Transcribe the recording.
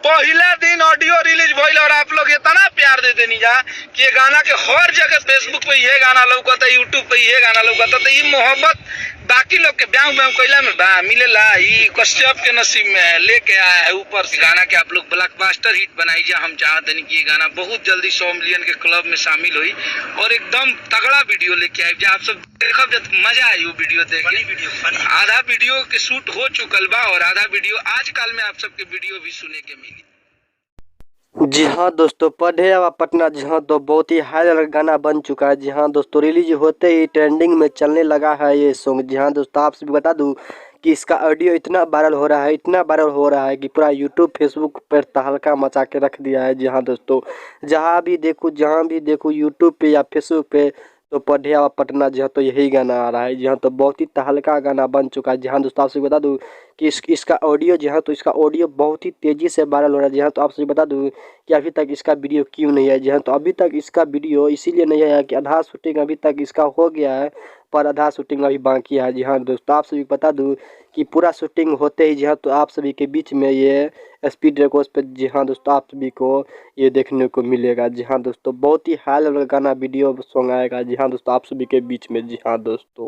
पहला दिन audio release भइल और आप लोग इतना प्यार दे देनी जा कि ये गाना के हर जगह फेसबुक पे ये गाना लौकता, यूट्यूब पे ये गाना लौकता। तो ये मोहब्बत बाकी लोग के ब्याह ब्याह कैला में बा मिलेला, ये कश्यप के नसीब में है, लेके आया है ऊपर से गाना के आप लोग ब्लॉकबस्टर हिट बनाई जा। हम चाहते हैं कि ये गाना बहुत जल्दी 100 मिलियन के क्लब में शामिल हुई और एकदम तगड़ा वीडियो लेके आए। आप सब देखब जब मजा आई वो वीडियो देखे। आधा वीडियो के शूट हो चुकल बा और आधा वीडियो आजकल में आप सबके वीडियो भी सुने के मिली। जी हाँ दोस्तों, पढ़े आवा पटना जी हाँ तो बहुत ही हाई लेवल गाना बन चुका है। जी हाँ दोस्तों, रिलीज होते ही ट्रेंडिंग में चलने लगा है ये सॉन्ग। जी हाँ दोस्तों, आपसे भी बता दूं कि इसका ऑडियो इतना वायरल हो रहा है, इतना वायरल हो रहा है कि पूरा यूट्यूब फेसबुक पर तहलका मचा के रख दिया है। जी हाँ दोस्तों, जहाँ भी देखो यूट्यूब पे या फेसबुक पे तो पढ़े आवा पटना जी हाँ तो यही गाना आ रहा है। जी हाँ तो बहुत ही तहलका गाना बन चुका है। जी हाँ दोस्तों, आपसे बता दूं कि इसका ऑडियो जी हाँ तो इसका ऑडियो बहुत ही तेज़ी से वायरल हो रहा है। जी हाँ तो आपसे बता दूं कि अभी तक इसका वीडियो क्यों नहीं है। जी हाँ तो अभी तक इसका वीडियो इसीलिए नहीं आया कि आधा शूटिंग अभी तक इसका हो गया है पर आधा शूटिंग अभी बाकी है। जी हाँ दोस्तों, आप सभी बता दूं कि पूरा शूटिंग होते ही जी हाँ तो आप सभी के बीच में ये स्पीड रिकॉर्ड्स पे जी हाँ दोस्तों आप सभी को ये देखने को मिलेगा। जी हाँ दोस्तों, बहुत ही हाई लेवल गाना वीडियो सॉन्ग आएगा। जी हाँ दोस्तों, आप सभी के बीच में। जी हाँ दोस्तों।